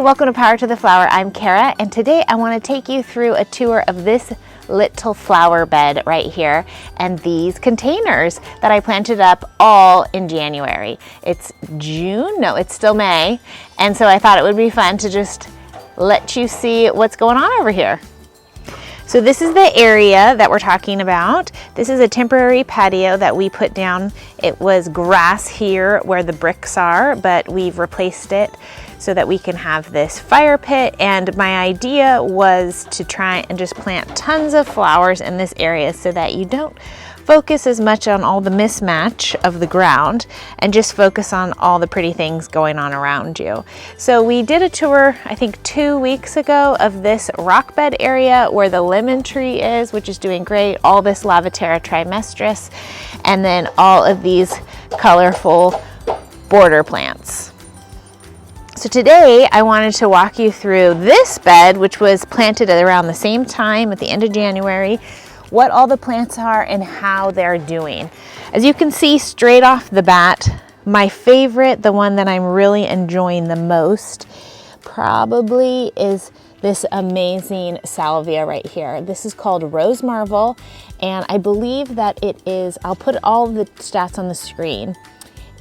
welcome to Power to the Flower. I'm Kara, and today I want to take you through a tour of this little flower bed right here and these containers that I planted up all in January. It's June, no, it's still May, and so I thought it would be fun to just let you see what's going on over here. So this is the area that we're talking about. This is a temporary patio that we put down. It was grass here where the bricks are, but we've replaced it so that we can have this fire pit. And my idea was to try and just plant tons of flowers in this area so that you don't focus as much on all the mismatch of the ground and just focus on all the pretty things going on around you. So we did a tour, I think 2 weeks ago, of this rock bed area where the lemon tree is, which is doing great, all this Lavaterra trimestris, and then all of these colorful border plants. So today I wanted to walk you through this bed, which was planted at around the same time at the end of January, what all the plants are and how they're doing. As you can see straight off the bat, my favorite, the one that I'm really enjoying the most, probably is this amazing salvia right here. This is called Rose Marvel, and I believe that it is, I'll put all the stats on the screen.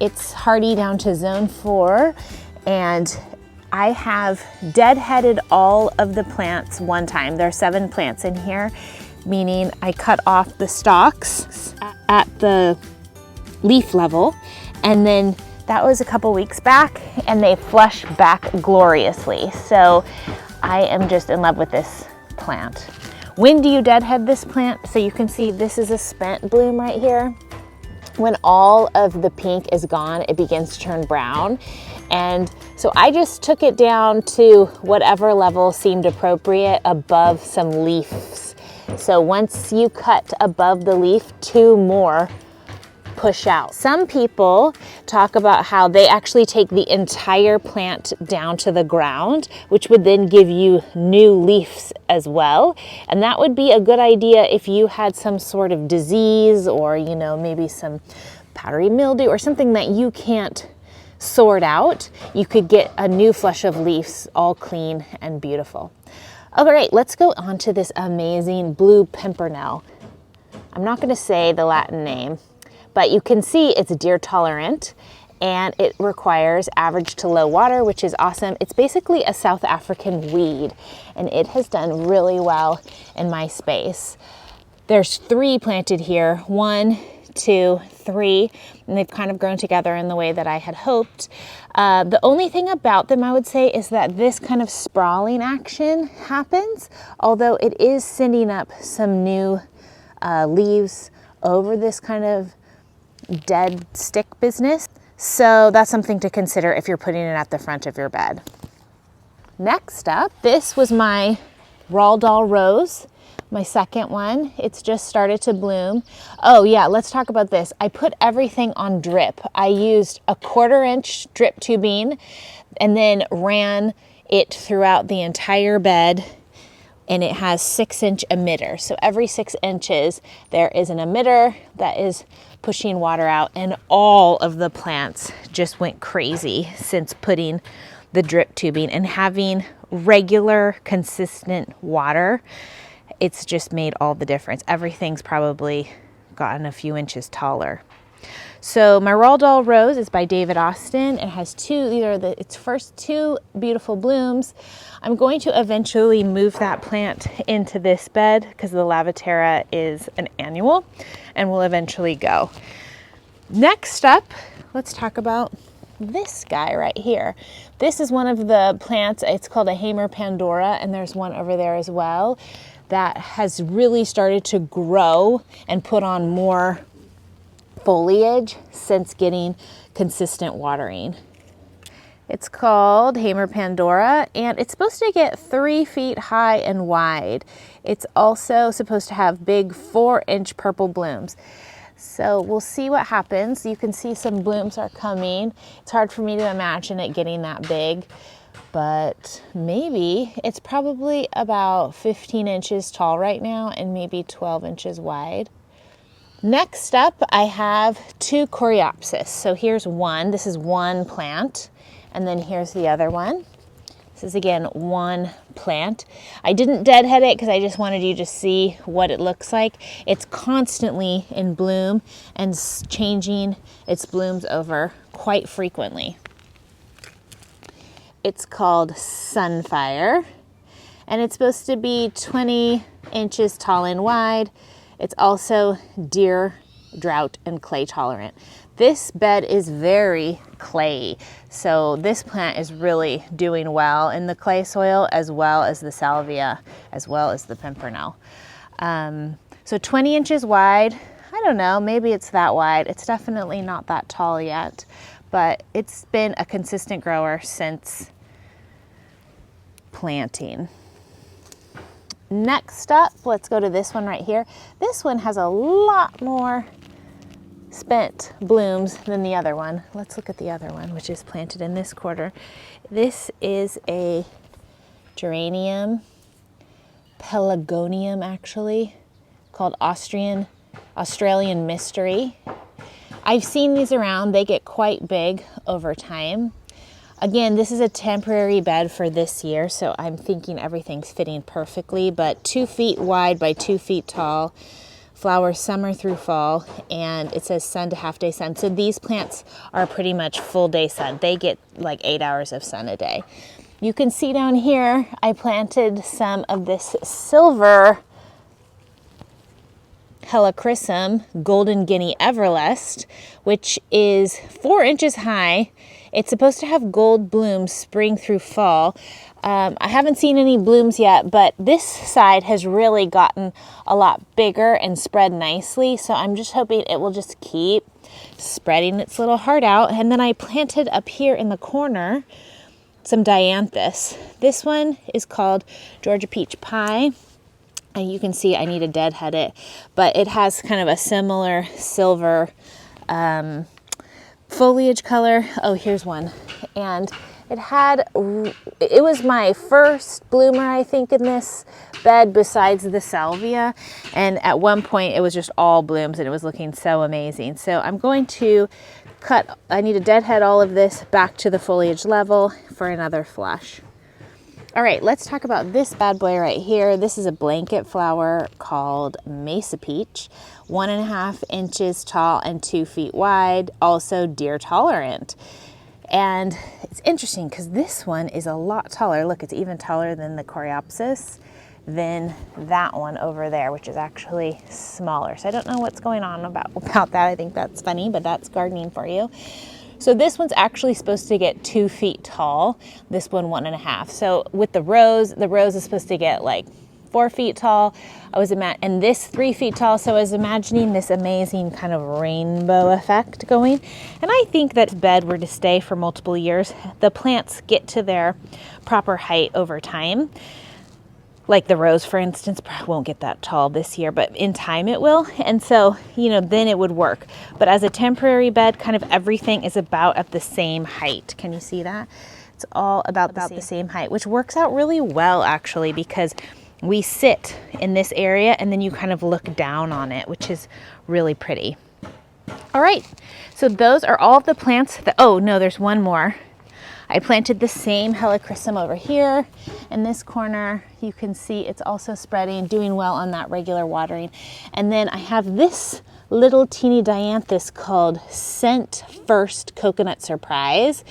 It's hardy down to zone 4, and I have deadheaded all of the plants one time. There are 7 plants in here, meaning I cut off the stalks at the leaf level, and then that was a couple weeks back, and they flush back gloriously. So I am just in love with this plant. When do you deadhead this plant? So you can see this is a spent bloom right here. When all of the pink is gone, it begins to turn brown. And so I just took it down to whatever level seemed appropriate above some leaves. So once you cut above the leaf, 2 more push out. Some people talk about how they actually take the entire plant down to the ground, which would then give you new leaves as well. And that would be a good idea if you had some sort of disease or, you know, maybe some powdery mildew or something that you can't sort out. You could get a new flush of leaves all clean and beautiful. All right, let's go on to this amazing Blue Pimpernel. I'm not going to say the Latin name, but you can see it's deer tolerant and it requires average to low water, which is awesome. It's basically a South African weed, and it has done really well in my space. There's 3 planted here, 1, 2, 3, and they've kind of grown together in the way that I had hoped. The only thing about them, I would say, is that this kind of sprawling action happens, although it is sending up some new leaves over this kind of dead stick business. So that's something to consider if you're putting it at the front of your bed. Next up, this was my Roald rose. My second one, it's just started to bloom. Oh yeah, let's talk about this. I put everything on drip. I used a 1/4 inch drip tubing and then ran it throughout the entire bed, and it has 6-inch emitter. So every 6 inches, there is an emitter that is pushing water out, and all of the plants just went crazy since putting the drip tubing and having regular, consistent water. It's just made all the difference. Everything's probably gotten a few inches taller. So my Roald rose is by David Austin. It has its first 2 beautiful blooms. I'm going to eventually move that plant into this bed because the Lavaterra is an annual and will eventually go. Next up, let's talk about this guy right here. This is one of the plants. It's called a Hamer Pandora, and there's one over there as well that has really started to grow and put on more foliage since getting consistent watering. It's called Hamer Pandora, and it's supposed to get 3 feet high and wide. It's also supposed to have big 4-inch purple blooms. So we'll see what happens. You can see some blooms are coming. It's hard for me to imagine it getting that big, but maybe. It's probably about 15 inches tall right now and maybe 12 inches wide. Next up, I have 2 coreopsis. So here's one. This is one plant, and then here's the other one. This is again one plant. I didn't deadhead it because I just wanted you to see what it looks like. It's constantly in bloom and changing its blooms over quite frequently. It's called Sunfire, and it's supposed to be 20 inches tall and wide. It's also deer, drought, and clay tolerant. This bed is very clayey, so this plant is really doing well in the clay soil, as well as the salvia, as well as the pimpernel. So 20 inches wide, I don't know, maybe it's that wide. It's definitely not that tall yet, but it's been a consistent grower since planting. Next up, let's go to this one right here. This one has a lot more spent blooms than the other one. Let's look at the other one, which is planted in this quarter. This is a Geranium, Pelargonium actually, called Australian Mystery. I've seen these around. They get quite big over time. Again, this is a temporary bed for this year, so I'm thinking everything's fitting perfectly, but 2 feet wide by 2 feet tall. Flowers summer through fall, and it says sun to half day sun. So these plants are pretty much full day sun. They get like 8 hours of sun a day. You can see down here, I planted some of this silver Helichrysum Golden Guinea Everlast, which is 4 inches high. It's supposed to have gold blooms spring through fall. I haven't seen any blooms yet, but this side has really gotten a lot bigger and spread nicely. So I'm just hoping it will just keep spreading its little heart out. And then I planted up here in the corner some Dianthus. This one is called Georgia Peach Pie. And you can see I need to deadhead it, but it has kind of a similar silver foliage color. Oh, here's one. And it was my first bloomer, I think, in this bed besides the salvia. And at one point it was just all blooms and it was looking so amazing. So I'm going to I need to deadhead all of this back to the foliage level for another flush. All right, let's talk about this bad boy right here. This is a blanket flower called Mesa Peach, 1.5 inches tall and 2 feet wide, also deer tolerant. And it's interesting because this one is a lot taller. Look, it's even taller than the Coreopsis, than that one over there, which is actually smaller. So I don't know what's going on about that. I think that's funny, but that's gardening for you. So this one's actually supposed to get 2 feet tall. This one, 1.5. So with the rose is supposed to get like 4 feet tall. And this 3 feet tall. So I was imagining this amazing kind of rainbow effect going. And I think that if bed were to stay for multiple years, the plants get to their proper height over time. Like the rose, for instance, probably won't get that tall this year, but in time it will. And so, then it would work. But as a temporary bed, kind of everything is about at the same height. Can you see that? It's all about the same height, which works out really well, actually, because we sit in this area and then you kind of look down on it, which is really pretty. All right, so those are all of the plants oh no, there's one more. I planted the same Helichrysum over here in this corner. You can see it's also spreading, doing well on that regular watering. And then I have this little teeny Dianthus called Scent First Coconut Surprise.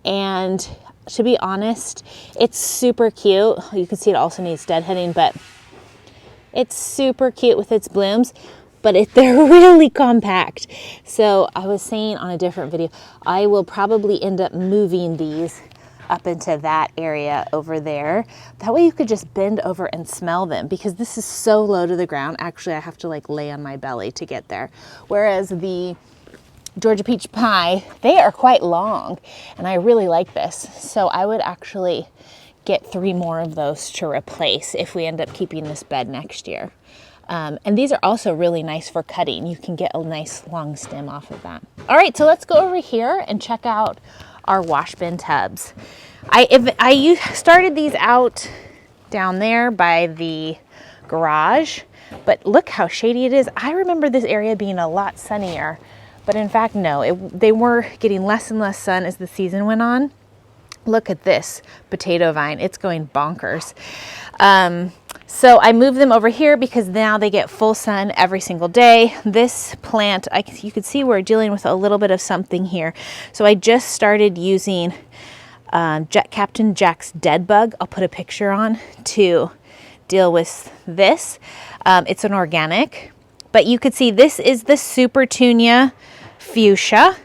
And to be honest, it's super cute. You can see it also needs deadheading, but it's super cute with its blooms. But they're really compact. So I was saying on a different video, I will probably end up moving these up into that area over there. That way you could just bend over and smell them, because this is so low to the ground. Actually, I have to like lay on my belly to get there. Whereas the Georgia Peach Pie, they are quite long, and I really like this. So I would actually get 3 more of those to replace if we end up keeping this bed next year. And these are also really nice for cutting. You can get a nice long stem off of that. All right, so let's go over here and check out our wash bin tubs. I started these out down there by the garage, but look how shady it is. I remember this area being a lot sunnier, but in fact, no, they were getting less and less sun as the season went on. Look at this potato vine. It's going bonkers. So I moved them over here because now they get full sun every single day. This plant, you can see we're dealing with a little bit of something here. So I just started using Captain Jack's Dead Bug. I'll put a picture on to deal with this. It's an organic, but you could see this is the Supertunia fuchsia,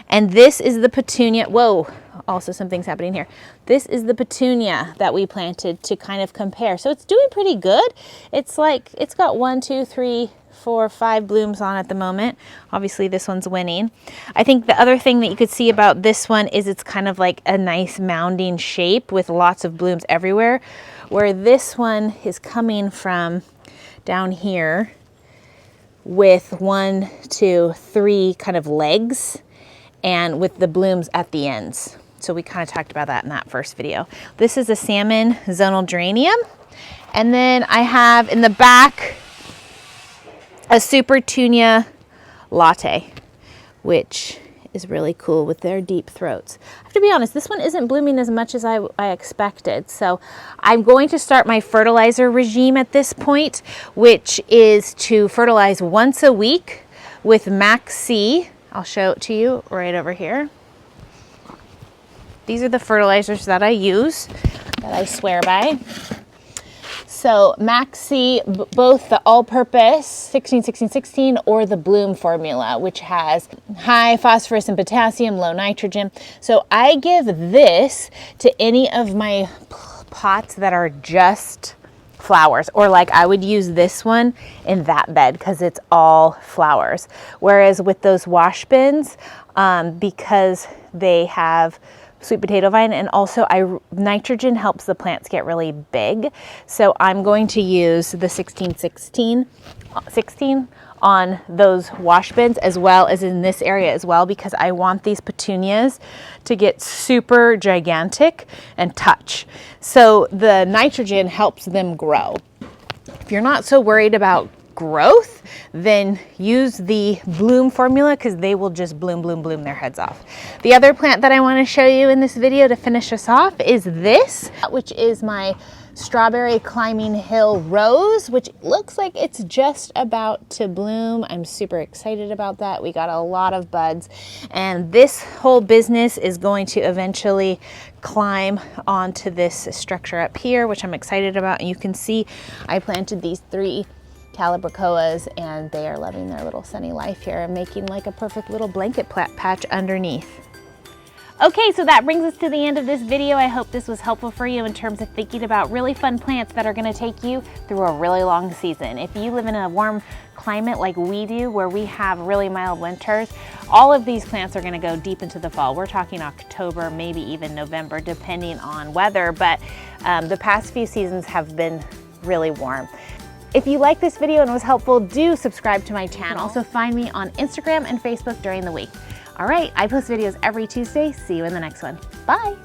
and this is the petunia. Whoa. Also some things happening here. This is the petunia that we planted to kind of compare. So it's doing pretty good. It's like, it's got 1, 2, 3, 4, 5 blooms on at the moment. Obviously this one's winning. I think the other thing that you could see about this one is it's kind of like a nice mounding shape with lots of blooms everywhere, where this one is coming from down here with 1, 2, 3 kind of legs and with the blooms at the ends. So we kind of talked about that in that first video. This is a salmon zonal geranium. And then I have in the back a Supertunia latte, which is really cool with their deep throats. I have to be honest, this one isn't blooming as much as I expected. So I'm going to start my fertilizer regime at this point, which is to fertilize once a week with Max C. I'll show it to you right over here. These are the fertilizers that I use, that I swear by. So Max C, both the all-purpose 16-16-16 or the Bloom formula, which has high phosphorus and potassium, low nitrogen. So I give this to any of my pots that are just flowers, or like I would use this one in that bed because it's all flowers. Whereas with those wash bins, because they have sweet potato vine, and also nitrogen helps the plants get really big. So I'm going to use the 16 on those wash bins as well as in this area as well, because I want these petunias to get super gigantic and touch. So the nitrogen helps them grow. If you're not so worried about growth, then use the Bloom formula because they will just bloom their heads off. The other plant that I want to show you in this video to finish us off is this, which is my strawberry climbing hill rose, which looks like it's just about to bloom. I'm super excited about that. We got a lot of buds, and this whole business is going to eventually climb onto this structure up here, which I'm excited about. And you can see I planted these 3 calibrachoas, and they are loving their little sunny life here and making like a perfect little blanket patch underneath. Okay, so that brings us to the end of this video. I hope this was helpful for you in terms of thinking about really fun plants that are going to take you through a really long season. If you live in a warm climate like we do, where we have really mild winters, all of these plants are going to go deep into the fall. We're talking October, maybe even November, depending on weather, but the past few seasons have been really warm. If you like this video and it was helpful, do subscribe to my channel. Also find me on Instagram and Facebook during the week. All right, I post videos every Tuesday. See you in the next one. Bye.